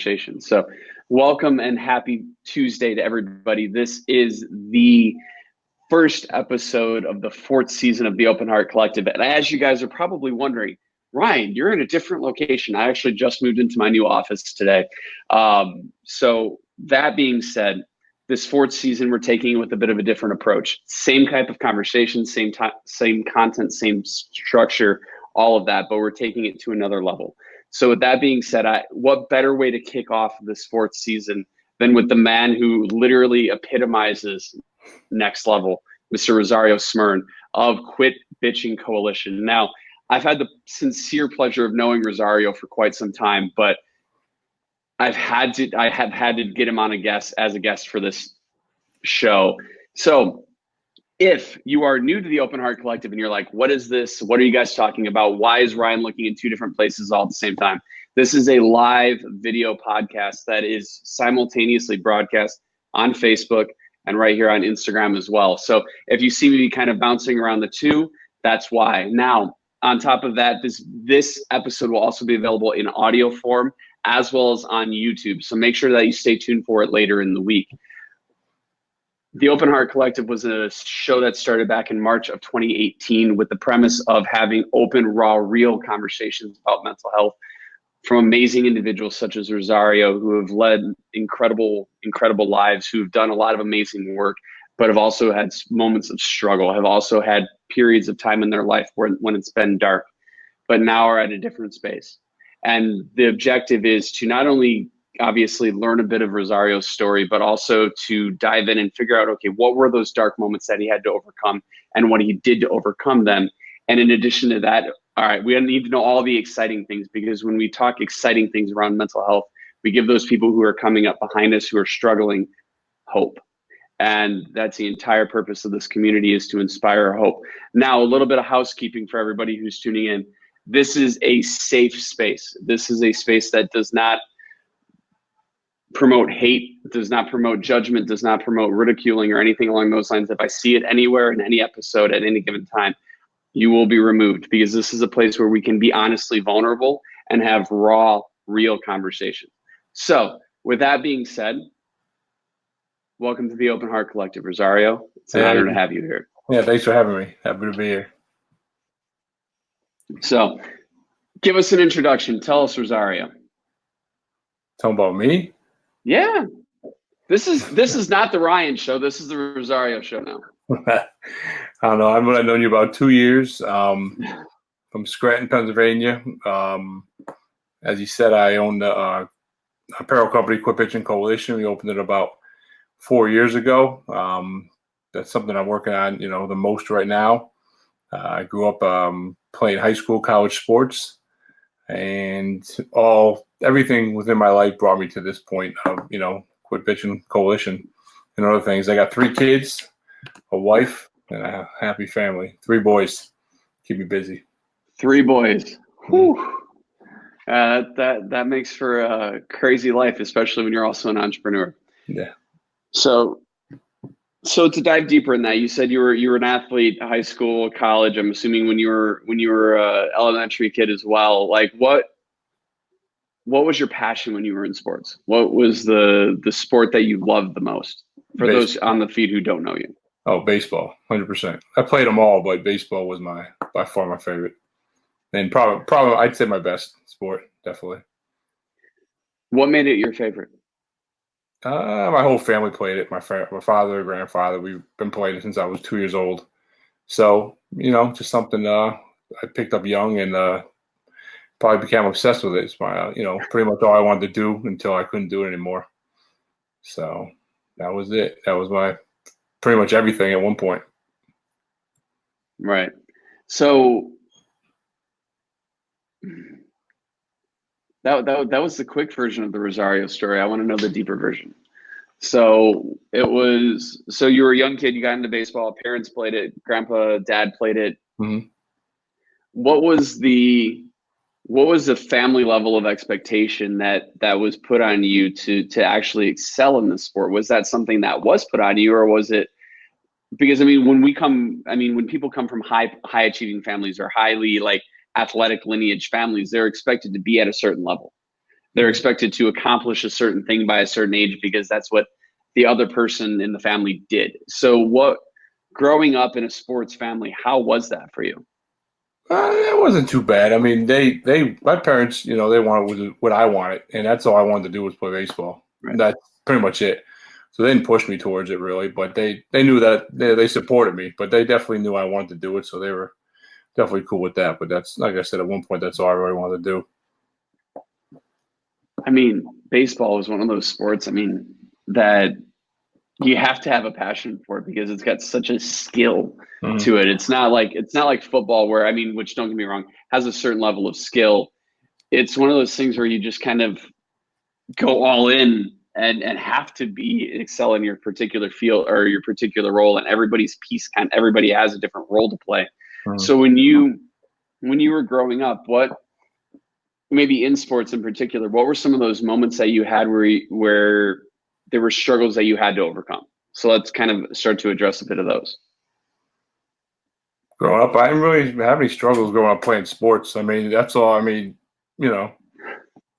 conversation. So welcome and happy Tuesday to everybody. This is the first episode of the fourth season of the Open Heart Collective. And as you guys are probably wondering, Ryan, you're in a different location. I actually just moved into my new office today. So that being said, this fourth season, we're taking it with a bit of a different approach. Same type of conversation, same content, same structure, all of that, but we're taking it to another level. So with that being said, what better way to kick off this fourth season than with the man who literally epitomizes next level, Mr. Rosario Smirne of Quit Bitching Coalition. Now, I've had the sincere pleasure of knowing Rosario for quite some time, but I have had to get him on as a guest for this show. So if you are new to the Open Heart Collective and you're like, what is this? What are you guys talking about? Why is Ryan looking in two different places all at the same time? This is a live video podcast that is simultaneously broadcast on Facebook and right here on Instagram as well. So if you see me kind of bouncing around the two, that's why. Now, on top of that, this episode will also be available in audio form as well as on YouTube. So make sure that you stay tuned for it later in the week. The Open Heart Collective was a show that started back in March of 2018 with the premise of having open, raw, real conversations about mental health from amazing individuals such as Rosario, who have led incredible lives, who have done a lot of amazing work, but have also had moments of struggle, have also had periods of time in their life when it's been dark, but now are at a different space. And the objective is to not only obviously learn a bit of Rosario's story, but also to dive in and figure out, okay, what were those dark moments that he had to overcome and what he did to overcome them. And in addition to that, all right, we need to know all the exciting things, because when we talk exciting things around mental health, we give those people who are coming up behind us, who are struggling, hope. And that's the entire purpose of this community, is to inspire hope. Now, a little bit of housekeeping for everybody who's tuning in. This is a safe space. This is a space that does not promote hate, does not promote judgment, does not promote ridiculing or anything along those lines. If I see it anywhere in any episode at any given time, you will be removed, because this is a place where we can be honestly vulnerable and have raw, real conversation. So with that being said, welcome to the Open Heart Collective, Rosario. It's an honor to have you here. Yeah, thanks for having me. Happy to be here. So give us an introduction. Tell us, Rosario. Talking about me? Yeah. This is not the Ryan show. This is the Rosario show now. I don't know. I've known you about 2 years, from Scranton, Pennsylvania. As you said, I own the apparel company, Quit Bitching Coalition. We opened it about 4 years ago. That's something I'm working on, the most right now. I grew up playing high school, college sports, and everything within my life brought me to this point of, Quit Bitching Coalition and other things. I got 3 kids, a wife, and a happy family. 3 boys. Keep me busy. 3 boys. Whew. That makes for a crazy life, especially when you're also an entrepreneur. Yeah. So to dive deeper in that, you said you were an athlete, high school, college. I'm assuming when you were a elementary kid as well. Like what was your passion when you were in sports? What was the sport that you loved the most? For baseball. Those on the feed who don't know you. Oh, baseball, 100%. I played them all, but baseball was by far my favorite, and probably I'd say my best sport, definitely. What made it your favorite? My whole family played it. My father, grandfather, we've been playing it since I was 2 years old. So, just something I picked up young and probably became obsessed with it. It's my, pretty much all I wanted to do until I couldn't do it anymore. So that was it. That was my pretty much everything at one point. Right. So that was the quick version of the Rosario story. I want to know the deeper version. So you were a young kid, you got into baseball, parents played it, grandpa, dad played it. Mm-hmm. What was the family level of expectation that was put on you to actually excel in the sport? Was that something that was put on you, or was it because when people come from high achieving families or highly like athletic lineage families, they're expected to be at a certain level. They're expected to accomplish a certain thing by a certain age because that's what the other person in the family did. So growing up in a sports family, how was that for you? It wasn't too bad. I mean, my parents, they wanted what I wanted, and that's all I wanted to do was play baseball. Right. That's pretty much it. So they didn't push me towards it really, but they knew that they supported me, but they definitely knew I wanted to do it, so they were definitely cool with that. But that's, like I said, at one point, that's all I really wanted to do. I mean, baseball is one of those sports, that you have to have a passion for it because it's got such a skill to it. It's not like football where, which don't get me wrong, has a certain level of skill. It's one of those things where you just kind of go all in and have to excel in your particular field or your particular role, and everybody has a different role to play. So when you were growing up, what maybe in sports in particular, what were some of those moments that you had where there were struggles that you had to overcome? So let's kind of start to address a bit of those. Growing up, I didn't really have any struggles growing up playing sports. That's all. I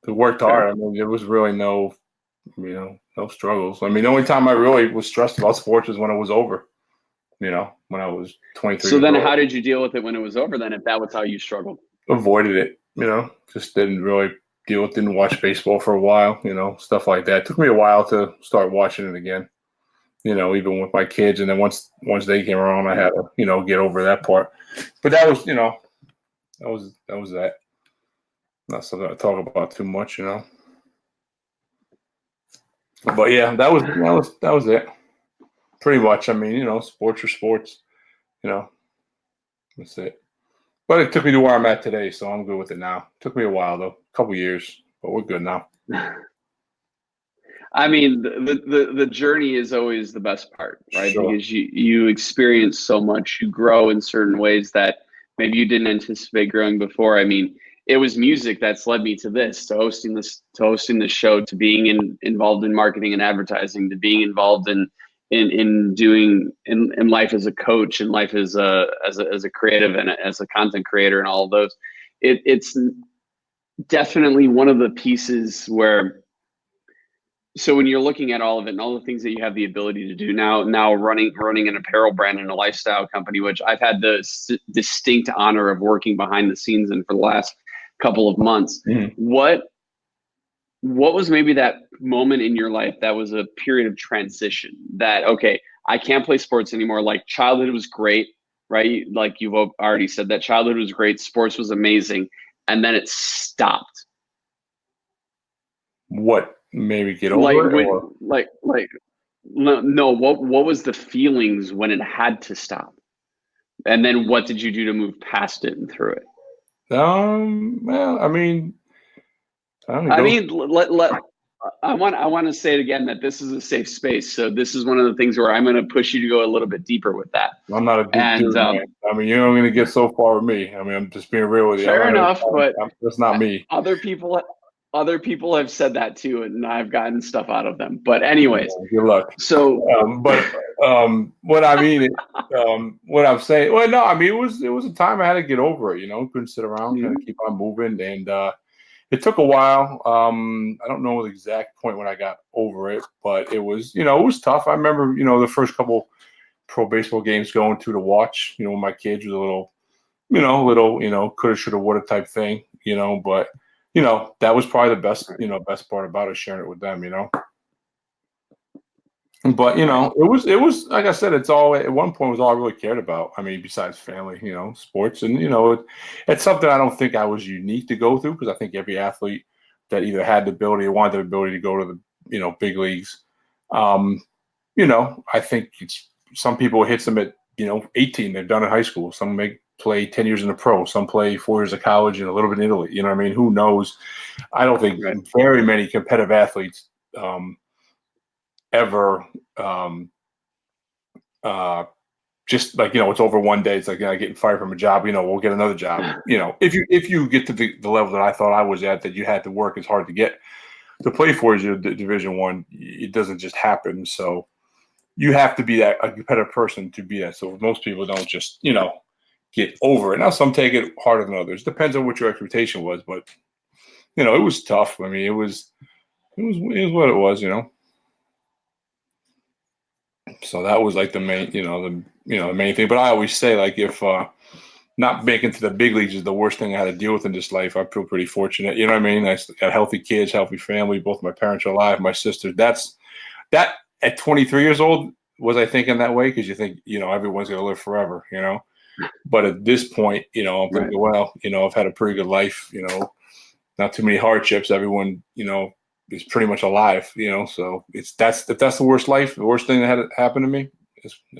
worked hard. There was really no struggles. The only time I really was stressed about sports was when it was over, when I was 23. So then how did you deal with it when it was over then, if that was how you struggled? Avoided it, just didn't really deal with, didn't watch baseball for a while, stuff like that. It took me a while to start watching it again, even with my kids. And then once they came around, I had to, get over that part. But that was, that was that. Not something I talk about too much, But yeah, that was it. Pretty much. Sports are sports, that's it. But it took me to where I'm at today, so I'm good with it now. It took me a while though, a couple years, but we're good now. The journey is always the best part, right? Sure. Because you experience so much, you grow in certain ways that maybe you didn't anticipate growing before. It was music that's led me to this, to hosting this show, to being involved in marketing and advertising, to being involved in doing in life as a coach and life as a creative and as a content creator and all of those. It's definitely one of the pieces where, so when you're looking at all of it and all the things that you have the ability to do now running an apparel brand and a lifestyle company, which I've had the distinct honor of working behind the scenes in for the last couple of months. What was maybe that moment in your life that was a period of transition that, okay, I can't play sports anymore? Like, childhood was great, right? Like you've already said that childhood was great, sports was amazing, and then it stopped. What made me get over it? No, what was the feelings when it had to stop? And then what did you do to move past it and through it? Well, I want to say it again, that this is a safe space. So this is one of the things where I'm going to push you to go a little bit deper with that. I'm not a deep dude, man. You're not going to get so far with me. I'm just being real with you. Fair enough, but that's not me. Other people have said that too, and I've gotten stuff out of them. But anyways, good luck. So, what I'm saying, well, no, it was a time I had to get over it. Couldn't sit around, had to keep on moving, and it took a while. I don't know the exact point when I got over it, but it was, it was tough. I remember, the first couple pro baseball games going to watch, when my kids was a little, coulda, shoulda, woulda type thing, but. That was probably the best part about it, sharing it with them, But, it was, like I said, it's all, at one point was all I really cared about. Besides family, sports. And, it's something I don't think I was unique to go through, because I think every athlete that either had the ability or wanted the ability to go to the, big leagues, I think some people, it hits them at, 18, they're done in high school. Some play 10 years in the pro, some play 4 years of college and a little bit in Italy. Who knows? I don't think very many competitive athletes ever just like, it's over one day. It's like, getting fired from a job, we'll get another job. If you get to the level that I thought I was at, that you had to work as hard to get to play for as your Division I, it doesn't just happen. So you have to be a competitive person to be that. So most people don't just, get over it. Now, some take it harder than others. Depends on what your expectation was. But, it was tough. I mean, it was what it was, So that was like the main, the main thing. But I always say, like, if not making to the big leagues is the worst thing I had to deal with in this life, I feel pretty fortunate. You know what I mean? I got healthy kids, healthy family. Both my parents are alive. My sister. That at 23 years old, was I thinking that way? Because you think, everyone's going to live forever, But at this point, I'm thinking, well, I've had a pretty good life, not too many hardships. Everyone, is pretty much alive, So if that's the worst life, the worst thing that had happened to me,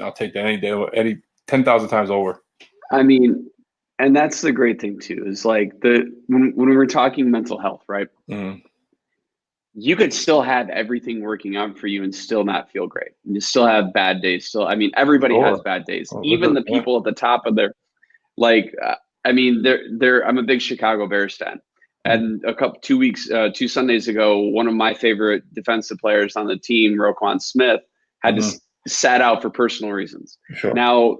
I'll take that any day, 10,000 times over. I mean, and that's the great thing too, is like when we're talking mental health, right? Mm-hmm. You could still have everything working out for you and still not feel great. You still have bad days. Still, I mean, everybody has bad days. Even the people at the top of their, like, I'm a big Chicago Bears fan. And 2 Sundays ago, one of my favorite defensive players on the team, Roquan Smith, had to sat out for personal reasons. Sure. Now,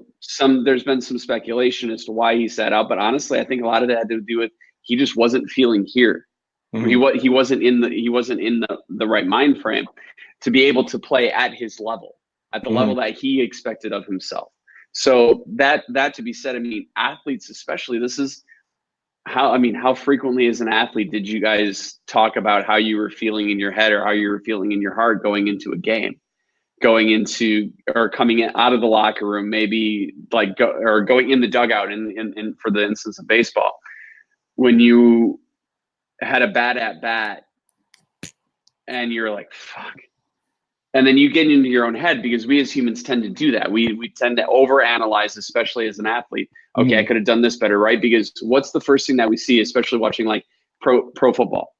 there's been some speculation as to why he sat out, but honestly, I think a lot of that had to do with he just wasn't feeling here. Mm-hmm. He wasn't in the right mind frame to be able to play at his level, at the level that he expected of himself. So that to be said, I mean, athletes especially, this is how frequently as an athlete did you guys talk about how you were feeling in your head or how you were feeling in your heart going into a game, or coming out of the locker room, maybe going in the dugout in for the instance of baseball, when you had a bad at bat and you're like, fuck. And then you get into your own head, because we as humans tend to do that. We tend to overanalyze, especially as an athlete. Okay, I could have done this better, right? Because what's the first thing that we see, especially watching like pro football?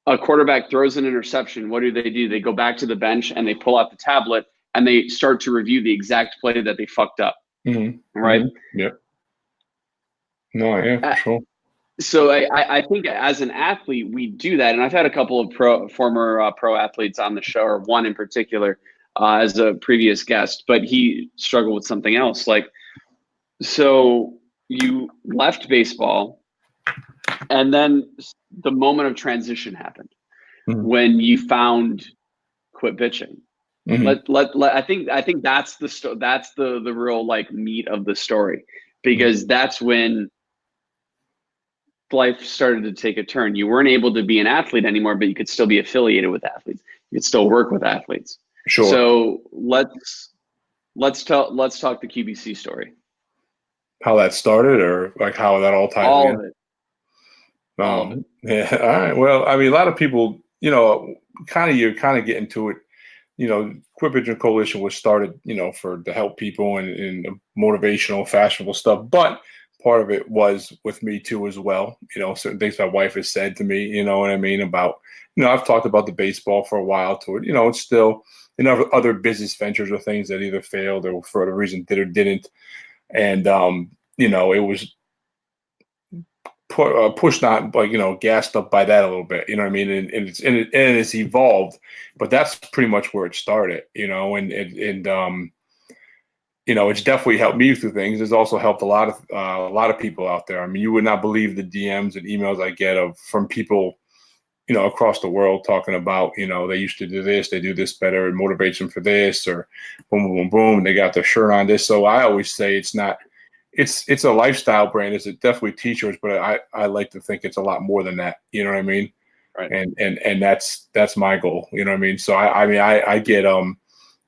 A quarterback throws an interception. What do? They go back to the bench and they pull out the tablet and they start to review the exact play that they fucked up. Right? Yeah. No, yeah, for sure. So I think as an athlete, we do that. And I've had a couple of former pro athletes on the show, or one in particular as a previous guest, but he struggled with something else. Like, so you left baseball and then the moment of transition happened when you found quit pitching. I think that's the real like meat of the story, because that's when life started to take a turn. You weren't able to be an athlete anymore, but you could still be affiliated with athletes. You could still work with athletes. Sure. So let's talk the QBC story. How that started, or like how that all ties all in? Of it. All of it. Yeah. All right. Well, I mean, a lot of people, you're kind of getting to it. Quit Pitching Coalition was started, to help people and motivational, fashionable stuff. But part of it was with me too, as well. Certain things my wife has said to me, you know what I mean, about, I've talked about the baseball for a while to it. It's still, other business ventures or things that either failed or for whatever reason did or didn't. And, it was pushed on, like, gassed up by that a little bit, you know what I mean? And it's evolved, but that's pretty much where it started, and it's definitely helped me through things. It's also helped a lot of people out there. I mean, you would not believe the DMs and emails I get from people, across the world talking about, they used to do this, they do this better, it motivates them for this, or boom, boom, boom, they got their shirt on this. So I always say it's a lifestyle brand. It's definitely t-shirts, but I like to think it's a lot more than that. You know what I mean? Right. And that's my goal. You know what I mean? So I get,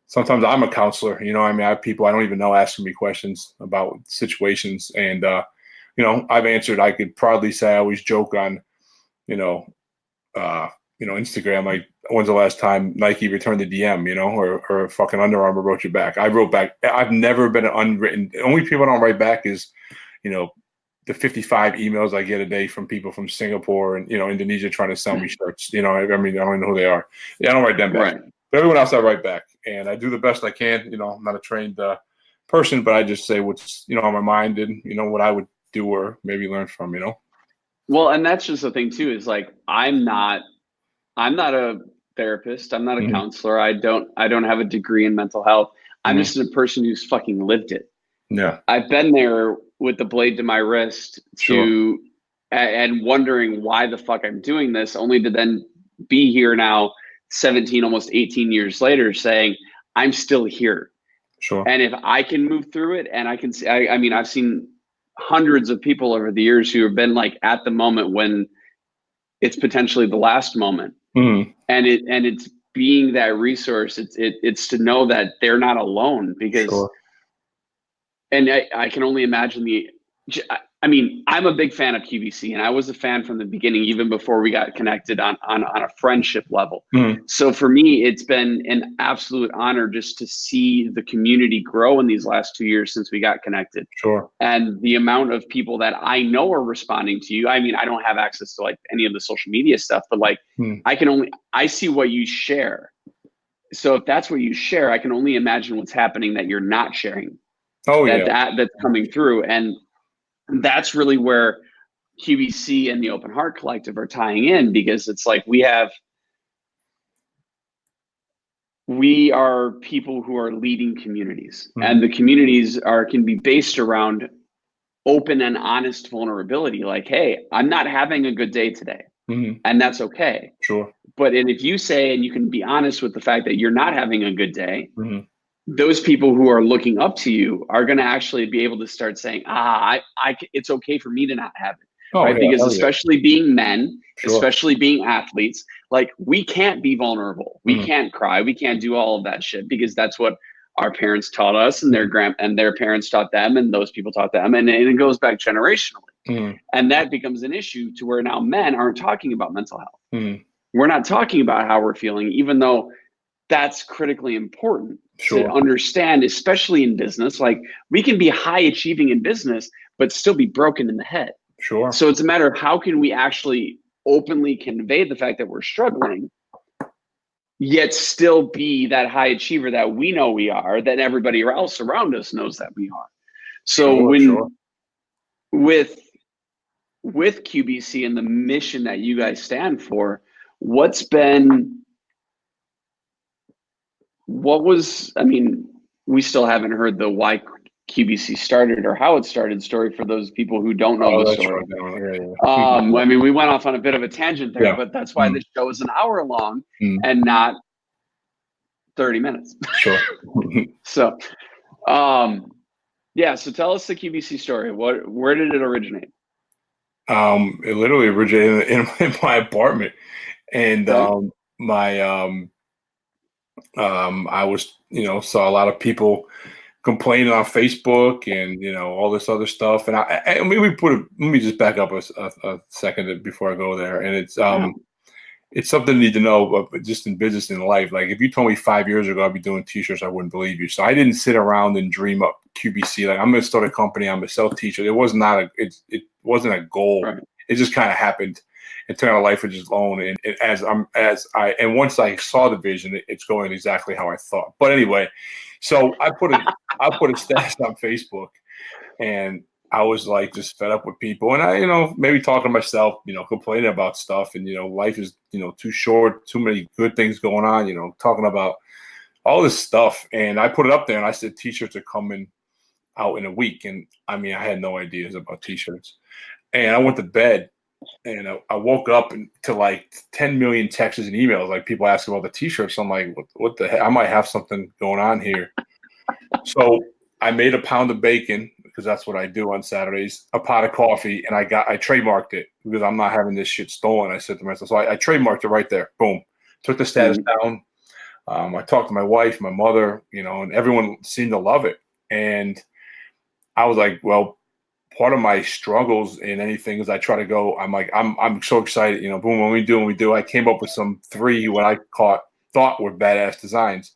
sometimes I'm a counselor, I mean, I have people I don't even know asking me questions about situations. And, I've answered. I could probably say I always joke on, Instagram, like, when's the last time Nike returned the DM, or fucking Under Armour wrote you back? I wrote back. I've never been an unwritten. The only people I don't write back is, the 55 emails I get a day from people from Singapore and, Indonesia trying to sell me shirts. I mean, I don't even know who they are. Yeah, I don't write them back. Right. But everyone else I write back, and I do the best I can. I'm not a trained person, but I just say what's, on my mind and, what I would do or maybe learn from, Well, and that's just the thing too, is like, I'm not a therapist. I'm not a counselor. I don't have a degree in mental health. I'm just a person who's fucking lived it. Yeah. I've been there with the blade to my wrist to and wondering why the fuck I'm doing this, only to then be here now 17, almost 18 years later saying, I'm still here. Sure. And if I can move through it, and I can see, I mean, I've seen hundreds of people over the years who have been like at the moment when it's potentially the last moment. Mm-hmm. And it's being that resource. It's to know that they're not alone, because, Sure. and I can only imagine I mean, I'm a big fan of QVC, and I was a fan from the beginning, even before we got connected on a friendship level. Mm-hmm. So for me, it's been an absolute honor just to see the community grow in these last 2 years since we got connected. Sure. And the amount of people that I know are responding to you. I mean, I don't have access to like any of the social media stuff, but like I see what you share. So if that's what you share, I can only imagine what's happening that you're not sharing. Oh, That's coming through. And that's really where QVC and the Open Heart Collective are tying in, because it's like we are people who are leading communities, and the communities can be based around open and honest vulnerability. Like, hey, I'm not having a good day today, and that's okay. Sure. But if you say, and you can be honest with the fact that you're not having a good day, those people who are looking up to you are going to actually be able to start saying, it's okay for me to not have it. Right? Yeah, because especially being men, sure. especially being athletes, like we can't be vulnerable. We can't cry. We can't do all of that shit, because that's what our parents taught us, and their parents taught them, and those people taught them. And it goes back generationally. And that becomes an issue to where now men aren't talking about mental health. We're not talking about how we're feeling, even though that's critically important to understand, especially in business. Like, we can be high achieving in business, but still be broken in the head. Sure. So it's a matter of how can we actually openly convey the fact that we're struggling, yet still be that high achiever that we know we are, that everybody else around us knows that we are. So with QBC and the mission that you guys stand for, I mean, we still haven't heard the why QBC started or how it started story for those people who don't know the story. I mean, we went off on a bit of a tangent there, but that's why the show is an hour long and not 30 minutes. Sure. So, so tell us the QBC story. Where did it originate? It literally originated in my apartment, and I was, saw a lot of people complaining on Facebook and, all this other stuff. And let me just back up a second before I go there. And it's something you need to know, but just in business and life. Like, if you told me 5 years ago I'd be doing t-shirts, I wouldn't believe you. So I didn't sit around and dream up QBC. Like, I'm going to start a company, I'm going to sell t-shirts. It wasn't a goal. Right. It just kind of happened. And turn our life was just own. And once I saw the vision, it's going exactly how I thought. But anyway, so I put a status on Facebook, and I was like just fed up with people, and I, maybe talking to myself, complaining about stuff, and life is too short, too many good things going on, talking about all this stuff, and I put it up there, and I said t-shirts are coming out in a week, and I mean, I had no ideas about t-shirts, and I went to bed. And I woke up to like 10 million texts and emails, like people asking about the t-shirts. So I'm like, what the heck? I might have something going on here. So I made a pound of bacon, because that's what I do on Saturdays, a pot of coffee, and I trademarked it, because I'm not having this shit stolen. I said to myself, so I trademarked it right there. Boom. Took the status down. I talked to my wife, my mother, and everyone seemed to love it. And I was like, well, part of my struggles in anything is I try to go, I'm so excited, boom, when we do, I came up with some 3 what I thought were badass designs.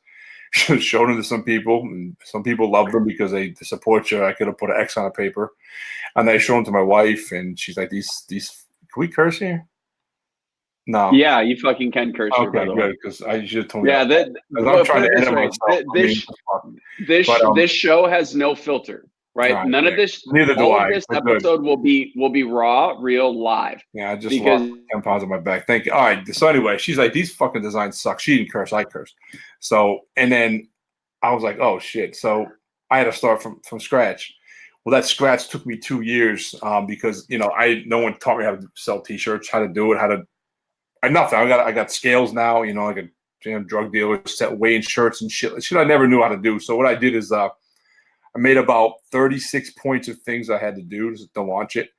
Showed them to some people, and some people loved them because they support you. I could have put an X on a paper, and I showed them to my wife, and she's like, these, can we curse here? No. Yeah, you fucking can curse here, by the way. Good, because I should have told you. Yeah, I'm trying to edit myself. This show has no filter. Right. None of this. Neither do I. This episode will be raw, real, live. Yeah, I just lost 10 pounds on my back. Thank you. All right. So anyway, she's like, these fucking designs suck. She didn't curse. I cursed. So, and then I was like, oh shit. So I had to start from scratch. Well, that scratch took me 2 years because no one taught me how to sell T-shirts, how to do it, nothing. I got scales now, like a drug dealer set weighing shirts and shit I never knew how to do. So what I did is I made about 36 points of things I had to do to launch it.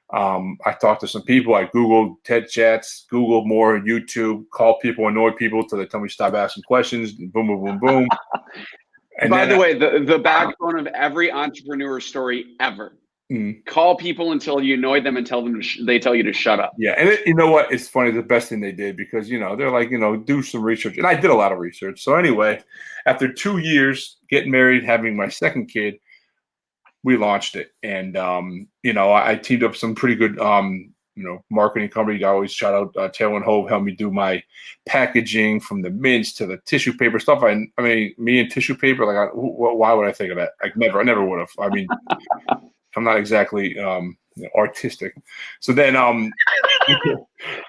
I talked to some people. I Googled TED Chats, Googled more, YouTube, called people, annoyed people until they tell me stop asking questions. Boom, boom, boom, boom. And by the way, the backbone of every entrepreneur story ever. Call people until you annoy them and tell them they tell you to shut up. Yeah, and you know what? It's funny. The best thing they did because they're like do some research, and I did a lot of research. So anyway, after 2 years getting married, having my second kid, we launched it, and I teamed up some pretty good marketing company. I always shout out Taylor and Hove, helped me do my packaging from the mints to the tissue paper stuff. I mean, me and tissue paper, like, why would I think of that? I never would have. I mean, I'm not exactly artistic. So then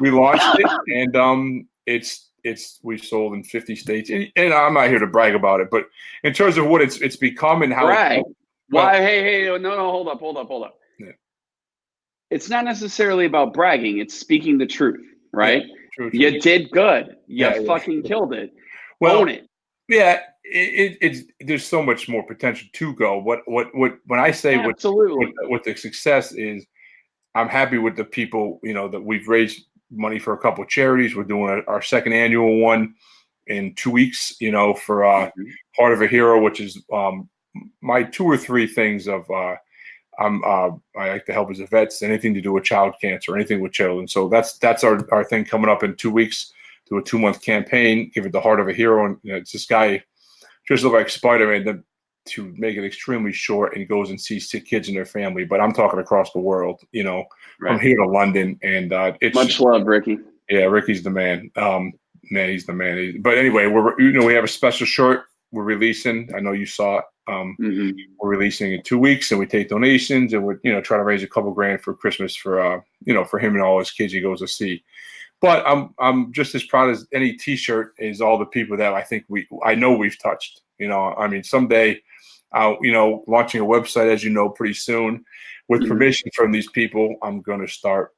we launched it, and we sold in 50 states. And I'm not here to brag about it, but in terms of what it's become and how. Right. Why? Hey, no, hold up. Yeah. It's not necessarily about bragging. It's speaking the truth, right? Yeah, true. You did good. You fucking killed it. Well, own it. Yeah, it's there's so much more potential to go. What when I say what the success is, I'm happy with the people that we've raised money for a couple of charities. We're doing our second annual one in 2 weeks. For Heart of a Hero, which is my 2 or 3 things of I like to help as a vets, anything to do with child cancer, anything with children. So that's our thing coming up in 2 weeks. Do a 2-month campaign, give it the Heart of a Hero, and it's this guy just look like Spider-Man to make it extremely short, and he goes and sees sick kids and their family. But I'm talking across the world, right. From here to London, and it's much love, Ricky. Yeah, Ricky's the man. Man, he's the man. But anyway, we have a special shirt we're releasing. I know you saw it. We're releasing in 2 weeks, and we take donations, and we're try to raise a couple grand for Christmas for for him and all his kids he goes to see. But I'm just as proud as any T-shirt is all the people that I know we've touched. I mean, someday, launching a website, as pretty soon, with permission from these people, I'm going to start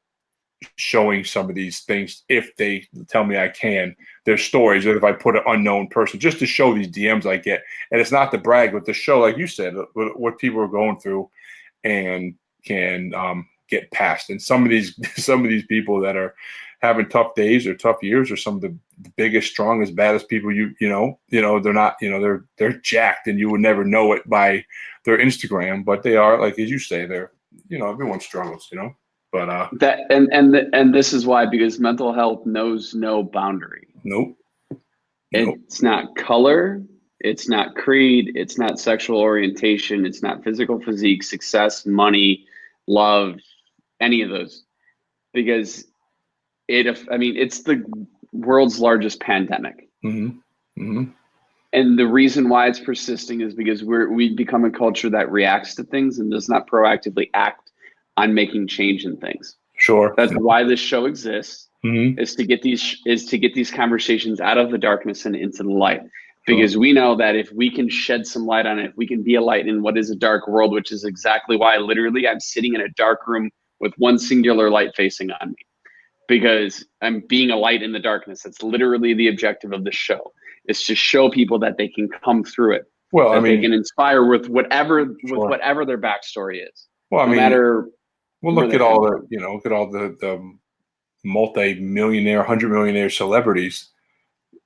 showing some of these things if they tell me I can. Their stories, or if I put an unknown person, just to show these DMs I get, and it's not to brag, but to show, like you said, what people are going through, and can get past. And some of these people that are having tough days or tough years, or some of the biggest, strongest, baddest people they're not, they're jacked, and you would never know it by their Instagram, but they are, like as you say, they're everyone struggles, but that and this is why, because mental health knows no boundary. Nope. It's not color, it's not creed, it's not sexual orientation, it's not physical physique, success, money, love, any of those, because it's the world's largest pandemic. And the reason why it's persisting is because we've become a culture that reacts to things and does not proactively act on making change in things. Sure. That's why this show exists, is to get these conversations out of the darkness and into the light. Because we know that if we can shed some light on it, if we can be a light in what is a dark world, which is exactly why literally I'm sitting in a dark room with one singular light facing on me. Because I'm being a light in the darkness. That's literally the objective of the show, is to show people that they can come through it. Well, they can inspire with whatever their backstory is. Well, no matter. Well, look at all the multi-millionaire, 100-millionaire celebrities,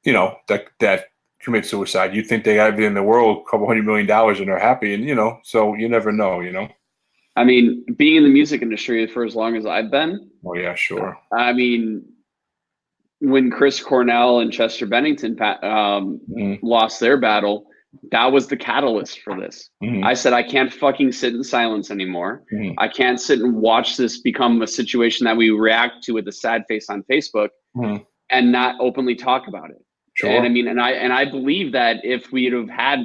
that commit suicide. You think they got everything in the world, a couple $100 million, and they're happy, and so you never know. I mean, being in the music industry for as long as I've been. Oh yeah, sure. I mean, when Chris Cornell and Chester Bennington lost their battle, that was the catalyst for this. I said, I can't fucking sit in silence anymore. I can't sit and watch this become a situation that we react to with a sad face on Facebook and not openly talk about it. Sure. And I mean, and I believe that if we'd have had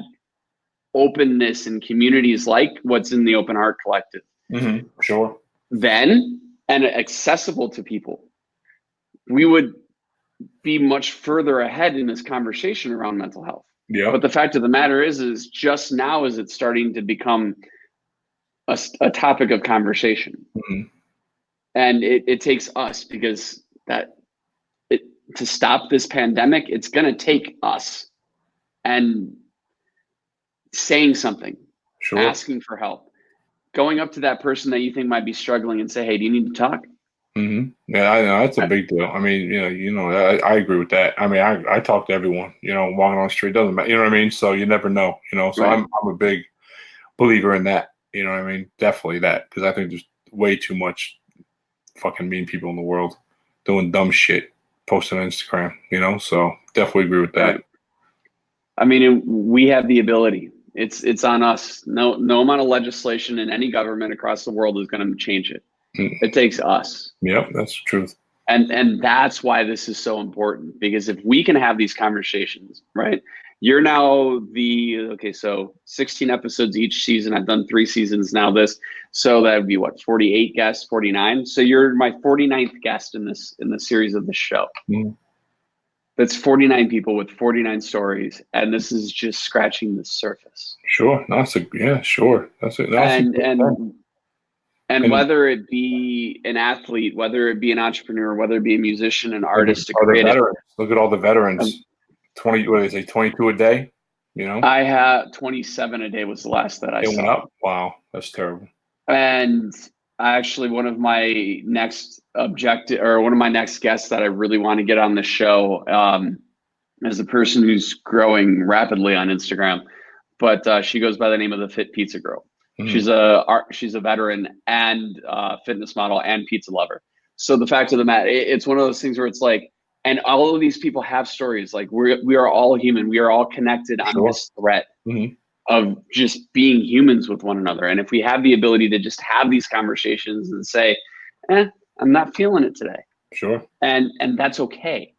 openness in communities like what's in the Open Heart Collective, sure, then, and accessible to people, we would be much further ahead in this conversation around mental health. Yeah. But the fact of the matter is just now is it starting to become a topic of conversation. Mm-hmm. And it takes us, because to stop this pandemic, it's going to take us and saying something, Sure. asking for help, going up to that person that you think might be struggling and say, hey, do you need to talk? Mm-hmm. Yeah, I know that's a big deal. I mean, I agree with that. I mean, I talk to everyone, walking on the street, doesn't matter, you know what I mean? So you never know, so Right. I'm a big believer in that, you know what I mean? Definitely that, because I think there's way too much fucking mean people in the world doing dumb shit, posting on Instagram, so definitely agree with that. Right. I mean, we have the ability. It's on us. No amount of legislation in any government across the world is going to change it. It takes us. Yep, that's the truth. And that's why this is so important, because if we can have these conversations, right? You're now so 16 episodes each season. I've done 3 seasons now. So that would be what, 48 guests, 49. So you're my 49th guest in the series of the show. Mm-hmm. That's 49 people with 49 stories, and this is just scratching the surface. Sure, sure. And whether it be an athlete, whether it be an entrepreneur, whether it be a musician, an artist, a creative. Look at all the veterans. 22 a day? I have 27 a day was the last that I saw. It went up? Wow, that's terrible. And actually, one of my next guests that I really want to get on the show is a person who's growing rapidly on Instagram, but she goes by the name of the Fit Pizza Girl. Mm-hmm. She's a veteran and fitness model and pizza lover. So the fact of the matter, it's one of those things where it's like, and all of these people have stories. Like we are all human. We are all connected on this thread of just being humans with one another. And if we have the ability to just have these conversations and say, I'm not feeling it today. Sure. And that's okay.